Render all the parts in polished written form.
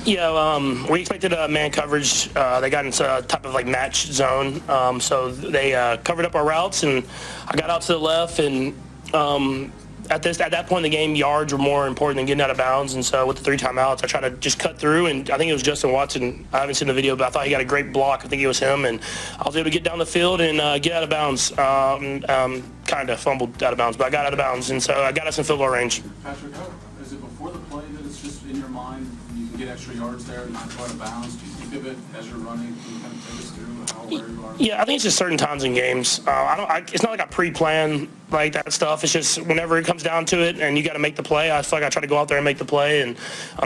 Yeah, we expected man coverage. They got into a type of like match zone, so they covered up our routes, and I got out to the left, and at that point in the game, yards were more important than getting out of bounds, and so with the 3 timeouts, I tried to just cut through, and I think it was Justin Watson. I haven't seen the video, but I thought he got a great block. I think it was him, and I was able to get down the field and get out of bounds. Kind of fumbled out of bounds, but I got out of bounds, and so I got us in field goal range. Patrick, is it before the play that it's just in your mind you can get extra yards there and not go out of bounds? Do you think of it as you're running? Can you kind of take us through where you are? Yeah, I think it's just certain times in games. It's not like I pre-plan like that stuff. It's just whenever it comes down to it and you got to make the play, I feel like I try to go out there and make the play, and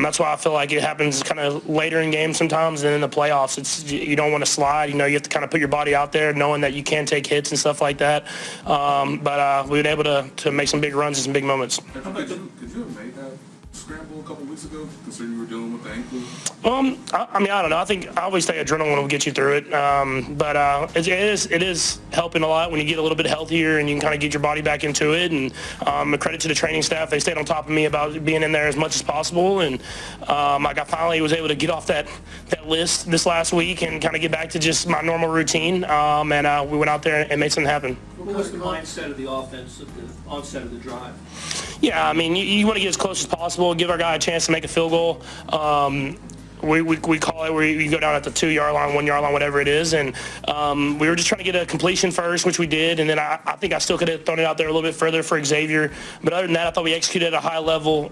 that's why I feel like it happens kind of later in games sometimes. And in the playoffs, you don't want to slide. You have to kind of put your body out there, knowing that you can take hits and stuff like that. But we've been able to make some big runs and some big moments. Could you have made that scramble a couple weeks ago, considering you were dealing with the ankle? I don't know. I think I always say adrenaline will get you through it. But it is helping a lot when you get a little bit healthier and you can kind of get your body back into it. And a credit to the training staff. They stayed on top of me about being in there as much as possible. And I finally was able to get off that list this last week and kind of get back to just my normal routine. And we went out there and made something happen. What was the mindset of the offense at the onset of the drive? Yeah, I mean, you want to get as close as possible, give our guy a chance to make a field goal. We call it where you go down at the 2-yard line, 1-yard line, whatever it is. And we were just trying to get a completion first, which we did. And then I think I still could have thrown it out there a little bit further for Xavier. But other than that, I thought we executed at a high level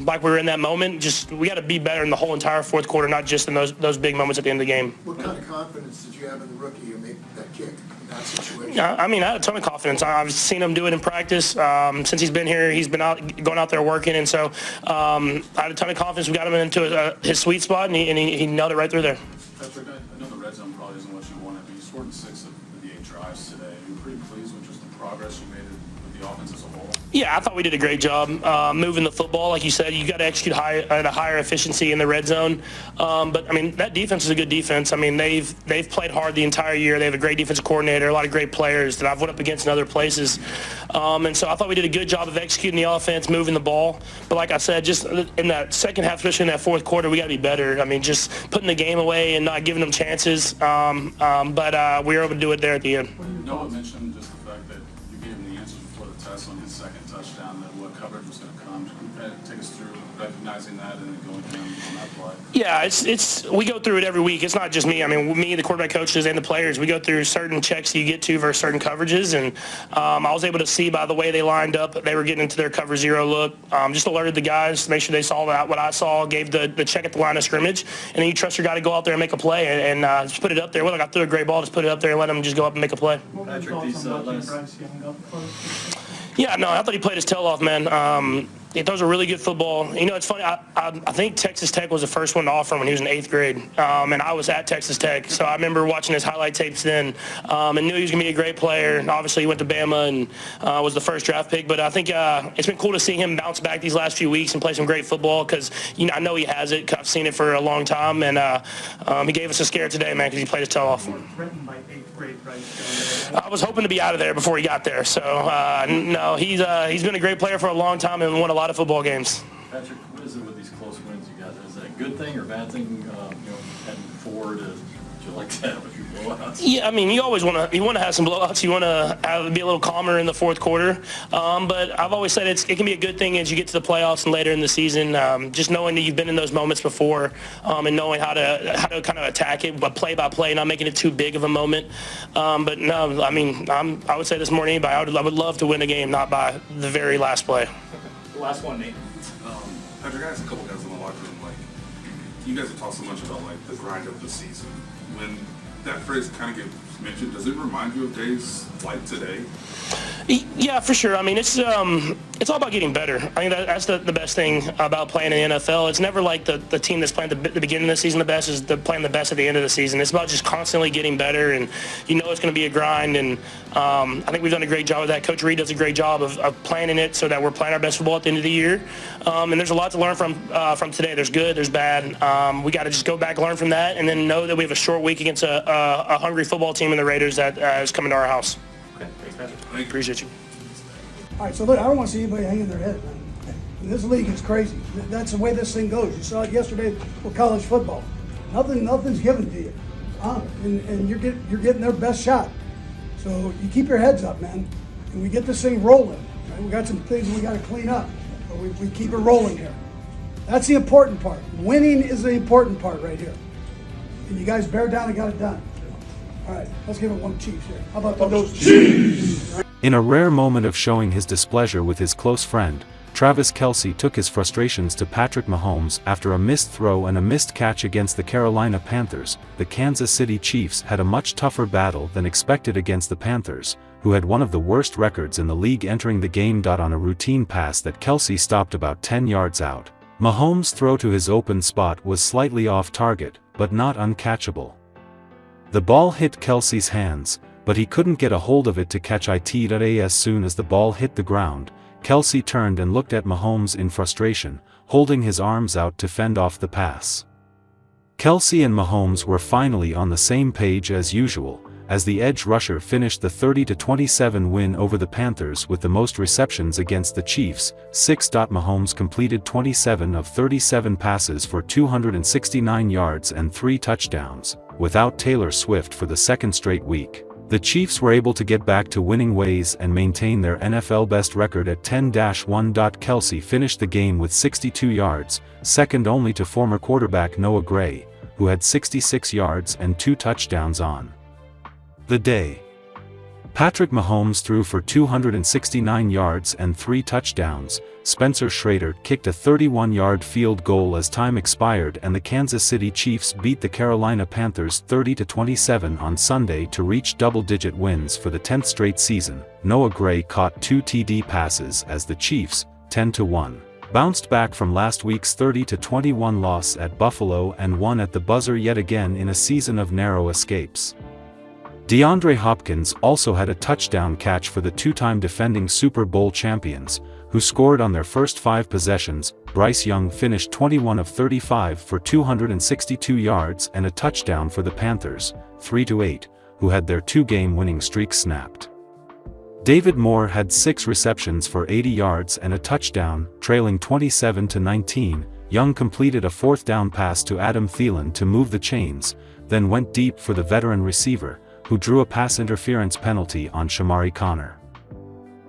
like we were in that moment. Just we got to be better in the whole entire fourth quarter, not just in those big moments at the end of the game. What kind of confidence did you have in the rookie to make that kick in that situation? Yeah, I mean, I had a ton of confidence. I've seen him do it in practice. Since he's been here, he's been going out there working. And so I had a ton of confidence. We got him into his sweet spot, and he nailed it right through there. Patrick, I know the red zone probably isn't what you wanted, but you scored in 6 of the 8 drives today. Are you pretty pleased with just the progress you made with the offense as a whole? Yeah, I thought we did a great job moving the football. Like you said, you got to execute at a higher efficiency in the red zone. But I mean, that defense is a good defense. I mean, they've played hard the entire year. They have a great defensive coordinator, a lot of great players that I've went up against in other places. And so I thought we did a good job of executing the offense, moving the ball. But like I said, just in that second half, especially in that fourth quarter, we got to be better. I mean, just putting the game away and not giving them chances. But we were able to do it there at the end. Noah mentioned just the fact that you gave him the answers before the test on his second touchdown, that what coverage was going to come. Can you take us through recognizing that and then going to him on that play? Yeah, we go through it every week. It's not just me. I mean, me, the quarterback coaches, and the players, we go through certain checks you get to versus certain coverages. And I was able to see by the way they lined up, they were getting into their cover zero look. Just alerted the guys, make sure they saw what I saw, gave the check at the line of scrimmage. And then you trust your guy to go out there and make a play and just put it up there. Well, I got through a great ball, just put it up there and let him just go up and make a play. Patrick, these last... Yeah, no, I thought he played his tail off, man. He throws a really good football. It's funny. I think Texas Tech was the first one to offer him when he was in 8th grade, and I was at Texas Tech. So I remember watching his highlight tapes then and knew he was going to be a great player. And obviously, he went to Bama and was the first draft pick. But I think it's been cool to see him bounce back these last few weeks and play some great football because, I know he has it. I've seen it for a long time, and he gave us a scare today, man, because he played his tail off. I was hoping to be out of there before he got there. So, no, he's been a great player for a long time and won a lot of football games. Patrick, what is it with these close wins you got? Is that a good thing or bad thing, heading forward? Would you like to have a few blowouts? Yeah, I mean, you always want to have some blowouts. You want to be a little calmer in the fourth quarter. But I've always said it can be a good thing as you get to the playoffs and later in the season. Just knowing that you've been in those moments before and knowing how to kind of attack it, but play by play, not making it too big of a moment. But no, I mean, I would say this more than anybody, I would love to win a game, not by the very last play. The last one, Nate. Patrick, I asked a couple guys in the locker room, you guys have talked so much about, the grind of the season. When that phrase kind of gets mentioned, does it remind you of days like today? Yeah, for sure. I mean, it's all about getting better. I think that's the best thing about playing in the NFL. It's never like the team that's playing the beginning of the season the best is playing the best at the end of the season. It's about just constantly getting better, and it's going to be a grind. And I think we've done a great job of that. Coach Reed does a great job of planning it so that we're playing our best football at the end of the year. And there's a lot to learn from today. There's good, there's bad. We got to just go back, learn from that, and then know that we have a short week against a hungry football team in the Raiders that is coming to our house. Okay, thanks, Patrick. I appreciate you. All right, so look, I don't want to see anybody hanging their head, man. This league is crazy. That's the way this thing goes. You saw it yesterday with college football. Nothing's given to you, and you're getting their best shot. So you keep your heads up, man, and we get this thing rolling. Right? We got some things we got to clean up, but we keep it rolling here. That's the important part. Winning is the important part right here. And you guys bear down and got it done. All right, let's give it one Chiefs here. How about those Chiefs? In a rare moment of showing his displeasure with his close friend, Travis Kelce took his frustrations to Patrick Mahomes after a missed throw and a missed catch against the Carolina Panthers. The Kansas City Chiefs had a much tougher battle than expected against the Panthers, who had one of the worst records in the league entering the game. On a routine pass that Kelce stopped about 10 yards out, Mahomes' throw to his open spot was slightly off target, but not uncatchable. The ball hit Kelce's hands, but he couldn't get a hold of it to catch it. As soon as the ball hit the ground, Kelce turned and looked at Mahomes in frustration, holding his arms out to fend off the pass. Kelce and Mahomes were finally on the same page as usual, as the edge rusher finished the 30-27 win over the Panthers with the most receptions against the Chiefs, 6. Mahomes completed 27 of 37 passes for 269 yards and 3 touchdowns. Without Taylor Swift for the second straight week, the Chiefs were able to get back to winning ways and maintain their NFL best record at 10-1. Kelce finished the game with 62 yards, second only to former quarterback Noah Gray, who had 66 yards and 2 touchdowns on the day. Patrick Mahomes threw for 269 yards and 3 touchdowns. Spencer Schrader kicked a 31-yard field goal as time expired, and the Kansas City Chiefs beat the Carolina Panthers 30-27 on Sunday to reach double-digit wins for the 10th straight season. Noah Gray caught 2 TD passes as the Chiefs, 10-1, bounced back from last week's 30-21 loss at Buffalo and won at the buzzer yet again in a season of narrow escapes. DeAndre Hopkins also had a touchdown catch for the 2-time defending Super Bowl champions, who scored on their first 5 possessions. Bryce Young finished 21 of 35 for 262 yards and a touchdown for the Panthers, 3-8, who had their 2-game winning streak snapped. David Moore had 6 receptions for 80 yards and a touchdown, trailing 27-19. Young completed a 4th down pass to Adam Thielen to move the chains, then went deep for the veteran receiver, who drew a pass interference penalty on Shamari Connor.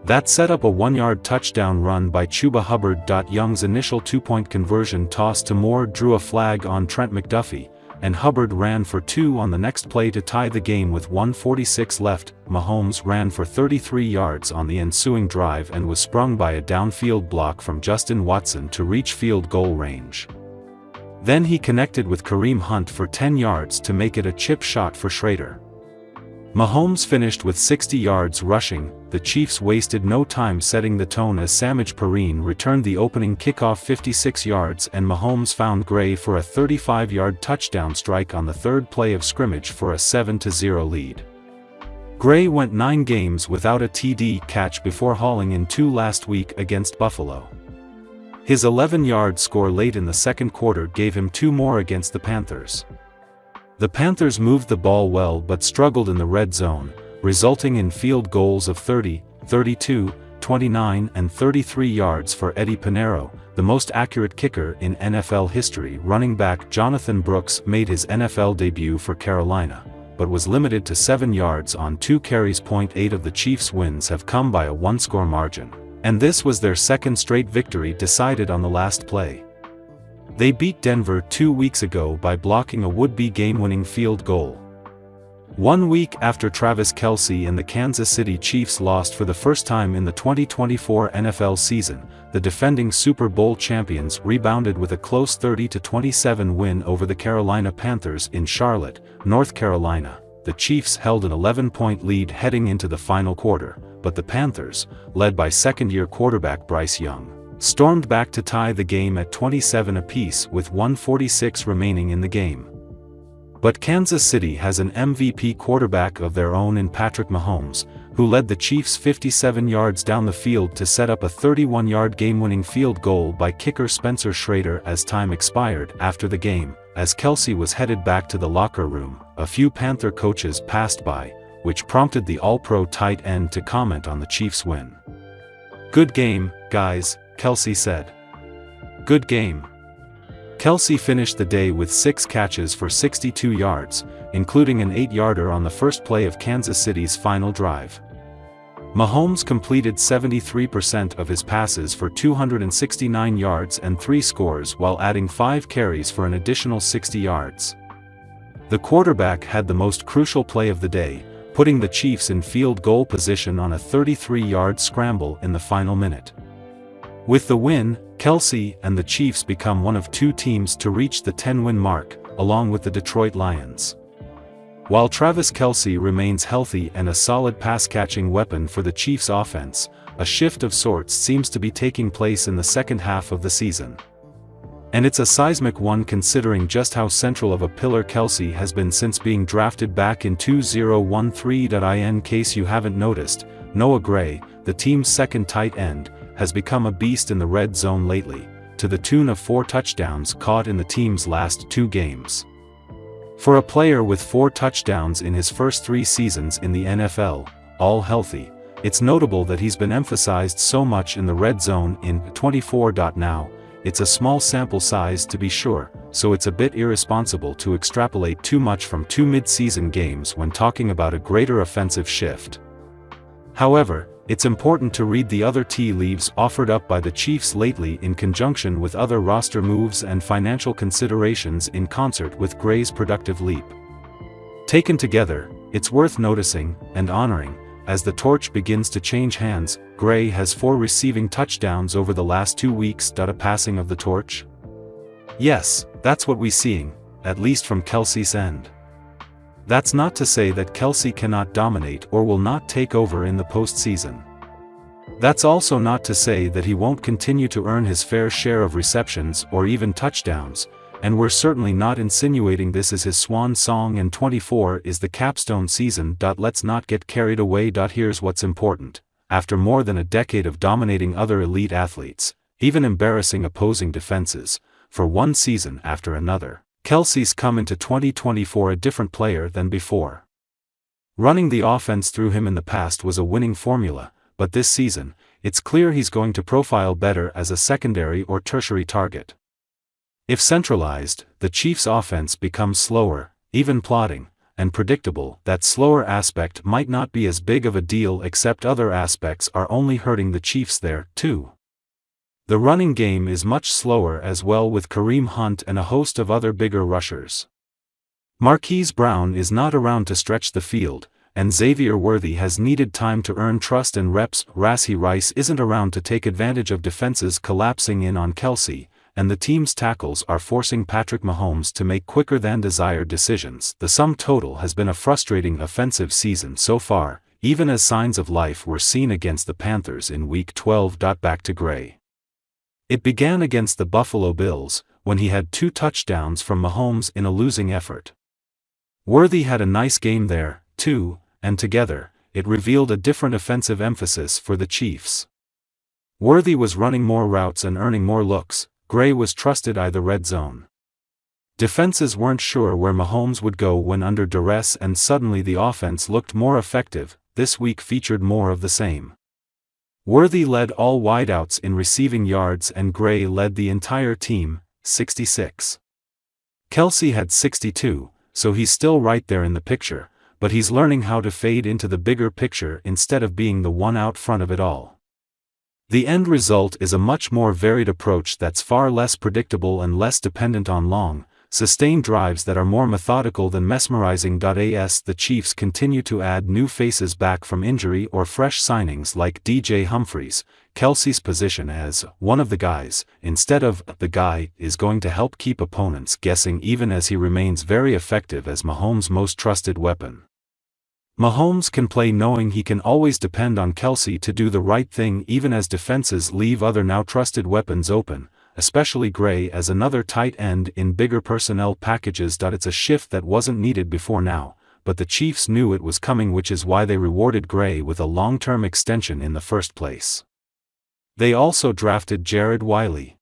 That set up a 1-yard touchdown run by Chuba Hubbard. Young's initial 2-point conversion toss to Moore drew a flag on Trent McDuffie, and Hubbard ran for 2 on the next play to tie the game with 1:46 left. Mahomes ran for 33 yards on the ensuing drive and was sprung by a downfield block from Justin Watson to reach field goal range. Then he connected with Kareem Hunt for 10 yards to make it a chip shot for Schrader. Mahomes finished with 60 yards rushing. The Chiefs wasted no time setting the tone as Samaje Perine returned the opening kickoff 56 yards, and Mahomes found Gray for a 35-yard touchdown strike on the 3rd play of scrimmage for a 7-0 lead. Gray went 9 games without a TD catch before hauling in 2 last week against Buffalo. His 11-yard score late in the second quarter gave him 2 more against the Panthers. The Panthers moved the ball well but struggled in the red zone, resulting in field goals of 30, 32, 29 and 33 yards for Eddie Pinheiro, the most accurate kicker in NFL history. Running back Jonathan Brooks made his NFL debut for Carolina, but was limited to 7 yards on 2 carries. 8 of the Chiefs' wins have come by a 1-score margin, and this was their 2nd straight victory decided on the last play. They beat Denver 2 weeks ago by blocking a would-be game-winning field goal. 1 week after Travis Kelce and the Kansas City Chiefs lost for the first time in the 2024 NFL season, the defending Super Bowl champions rebounded with a close 30-27 win over the Carolina Panthers in Charlotte, North Carolina. The Chiefs held an 11-point lead heading into the final quarter, but the Panthers, led by second-year quarterback Bryce Young, stormed back to tie the game at 27 apiece with 1:46 remaining in the game. But Kansas City has an MVP quarterback of their own in Patrick Mahomes, who led the Chiefs 57 yards down the field to set up a 31-yard game-winning field goal by kicker Spencer Schrader as time expired. After the game, as Kelce was headed back to the locker room, a few Panther coaches passed by, which prompted the All-Pro tight end to comment on the Chiefs' win. "Good game, guys," Kelce said. good game. Kelce finished the day with 6 catches for 62 yards, including an 8-yarder on the first play of Kansas City's final drive. Mahomes completed 73% of his passes for 269 yards and 3 scores while adding 5 carries for an additional 60 yards. The quarterback had the most crucial play of the day, putting the Chiefs in field goal position on a 33-yard scramble in the final minute. With the win, Kelce and the Chiefs become one of 2 teams to reach the 10-win mark, along with the Detroit Lions. While Travis Kelce remains healthy and a solid pass-catching weapon for the Chiefs' offense, a shift of sorts seems to be taking place in the second half of the season. And it's a seismic one considering just how central of a pillar Kelce has been since being drafted back in 2013. In case you haven't noticed, Noah Gray, the team's second tight end, has become a beast in the red zone lately, to the tune of 4 touchdowns caught in the team's last 2 games. For a player with 4 touchdowns in his first 3 seasons in the NFL, all healthy, it's notable that he's been emphasized so much in the red zone in 24. Now, it's a small sample size to be sure, so it's a bit irresponsible to extrapolate too much from 2 mid-season games when talking about a greater offensive shift. However, it's important to read the other tea leaves offered up by the Chiefs lately in conjunction with other roster moves and financial considerations in concert with Gray's productive leap. Taken together, it's worth noticing and honoring, as the torch begins to change hands. Gray has 4 receiving touchdowns over the last 2 weeks. A passing of the torch? Yes, that's what we're seeing, at least from Kelce's end. That's not to say that Kelce cannot dominate or will not take over in the postseason. That's also not to say that he won't continue to earn his fair share of receptions or even touchdowns, and we're certainly not insinuating this is his swan song and 24 is the capstone season. Let's not get carried away. Here's what's important. After more than a decade of dominating other elite athletes, even embarrassing opposing defenses, for one season after another, Kelce's come into 2024 a different player than before. Running the offense through him in the past was a winning formula, but this season, it's clear he's going to profile better as a secondary or tertiary target. If centralized, the Chiefs' offense becomes slower, even plodding, and predictable. That slower aspect might not be as big of a deal, except other aspects are only hurting the Chiefs there, too. The running game is much slower as well, with Kareem Hunt and a host of other bigger rushers. Marquise Brown is not around to stretch the field, and Xavier Worthy has needed time to earn trust and reps. Rashee Rice isn't around to take advantage of defenses collapsing in on Kelce, and the team's tackles are forcing Patrick Mahomes to make quicker than desired decisions. The sum total has been a frustrating offensive season so far, even as signs of life were seen against the Panthers in Week 12. Back to Gray. It began against the Buffalo Bills, when he had 2 touchdowns from Mahomes in a losing effort. Worthy had a nice game there, too, and together, it revealed a different offensive emphasis for the Chiefs. Worthy was running more routes and earning more looks. Gray was trusted either red zone. Defenses weren't sure where Mahomes would go when under duress, and suddenly the offense looked more effective. This week featured more of the same. Worthy led all wideouts in receiving yards and Gray led the entire team, 66. Kelce had 62, so he's still right there in the picture, but he's learning how to fade into the bigger picture instead of being the one out front of it all. The end result is a much more varied approach that's far less predictable and less dependent on long, sustained drives that are more methodical than mesmerizing. As the Chiefs continue to add new faces back from injury or fresh signings like DJ Humphries, Kelce's position as one of the guys, instead of the guy, is going to help keep opponents guessing, even as he remains very effective as Mahomes' most trusted weapon. Mahomes can play knowing he can always depend on Kelce to do the right thing, even as defenses leave other now trusted weapons open, especially Gray as another tight end in bigger personnel packages. It's a shift that wasn't needed before now, but the Chiefs knew it was coming, which is why they rewarded Gray with a long-term extension in the first place. They also drafted Jared Wiley.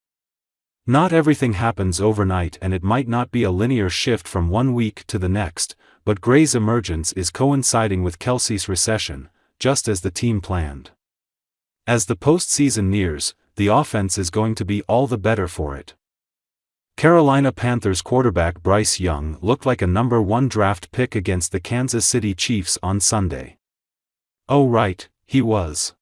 Not everything happens overnight, and it might not be a linear shift from one week to the next, but Gray's emergence is coinciding with Kelce's recession, just as the team planned. As the postseason nears, the offense is going to be all the better for it. Carolina Panthers quarterback Bryce Young looked like a number 1 draft pick against the Kansas City Chiefs on Sunday. Oh right, he was.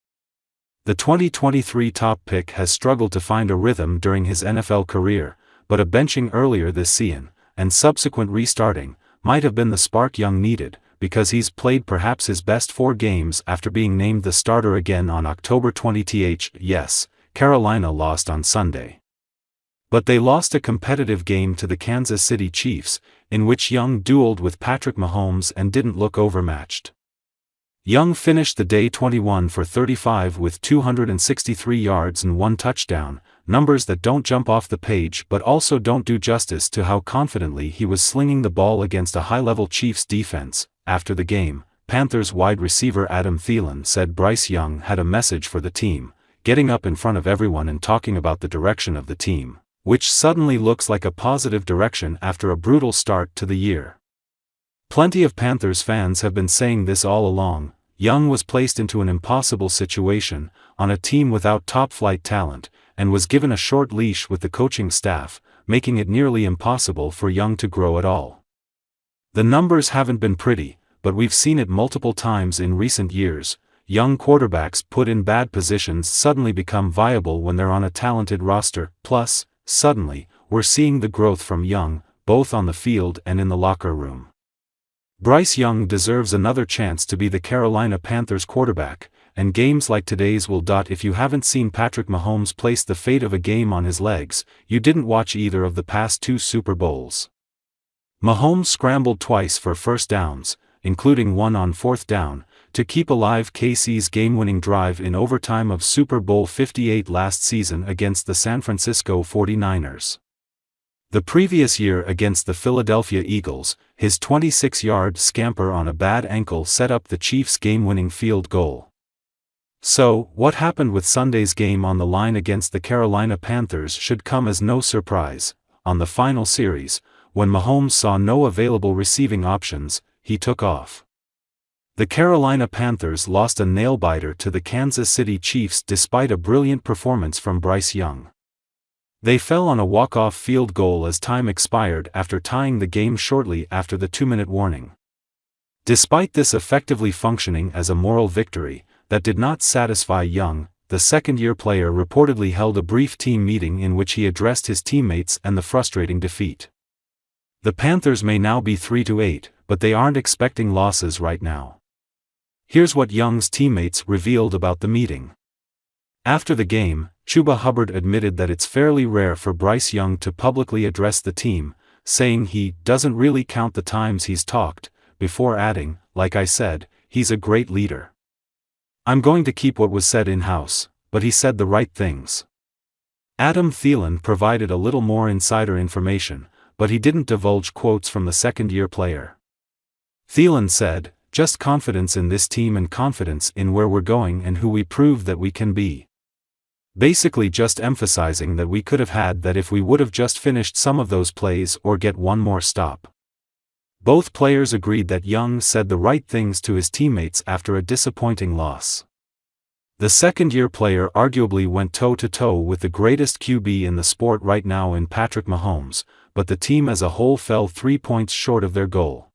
The 2023 top pick has struggled to find a rhythm during his NFL career, but a benching earlier this season, and subsequent restarting, might have been the spark Young needed, because he's played perhaps his best 4 games after being named the starter again on October 20th. Yes, Carolina lost on Sunday. But they lost a competitive game to the Kansas City Chiefs, in which Young dueled with Patrick Mahomes and didn't look overmatched. Young finished the day 21 for 35 with 263 yards and 1 touchdown, numbers that don't jump off the page but also don't do justice to how confidently he was slinging the ball against a high-level Chiefs defense. After the game, Panthers wide receiver Adam Thielen said Bryce Young had a message for the team, getting up in front of everyone and talking about the direction of the team, which suddenly looks like a positive direction after a brutal start to the year. Plenty of Panthers fans have been saying this all along. Young was placed into an impossible situation, on a team without top-flight talent, and was given a short leash with the coaching staff, making it nearly impossible for Young to grow at all. The numbers haven't been pretty, but we've seen it multiple times in recent years. Young quarterbacks put in bad positions suddenly become viable when they're on a talented roster. Plus, suddenly, we're seeing the growth from Young, both on the field and in the locker room. Bryce Young deserves another chance to be the Carolina Panthers quarterback, and games like today's will. If you haven't seen Patrick Mahomes place the fate of a game on his legs, you didn't watch either of the past 2 Super Bowls. Mahomes scrambled twice for first downs, including one on 4th down, to keep alive KC's game-winning drive in overtime of Super Bowl 58 last season against the San Francisco 49ers. The previous year against the Philadelphia Eagles, his 26-yard scamper on a bad ankle set up the Chiefs' game-winning field goal. So, what happened with Sunday's game on the line against the Carolina Panthers should come as no surprise. On the final series, when Mahomes saw no available receiving options, he took off. The Carolina Panthers lost a nail-biter to the Kansas City Chiefs despite a brilliant performance from Bryce Young. They fell on a walk-off field goal as time expired after tying the game shortly after the 2-minute warning. Despite this effectively functioning as a moral victory, that did not satisfy Young. The second-year player reportedly held a brief team meeting in which he addressed his teammates and the frustrating defeat. The Panthers may now be 3-8, but they aren't expecting losses right now. Here's what Young's teammates revealed about the meeting. After the game, Chuba Hubbard admitted that it's fairly rare for Bryce Young to publicly address the team, saying he doesn't really count the times he's talked, before adding, "Like I said, he's a great leader. I'm going to keep what was said in-house, but he said the right things." Adam Thielen provided a little more insider information, but he didn't divulge quotes from the second-year player. Thielen said, "Just confidence in this team and confidence in where we're going and who we proved that we can be." Basically just emphasizing that we could have had that if we would have just finished some of those plays or get one more stop. Both players agreed that Young said the right things to his teammates after a disappointing loss. The second-year player arguably went toe-to-toe with the greatest QB in the sport right now in Patrick Mahomes, but the team as a whole fell 3 points short of their goal.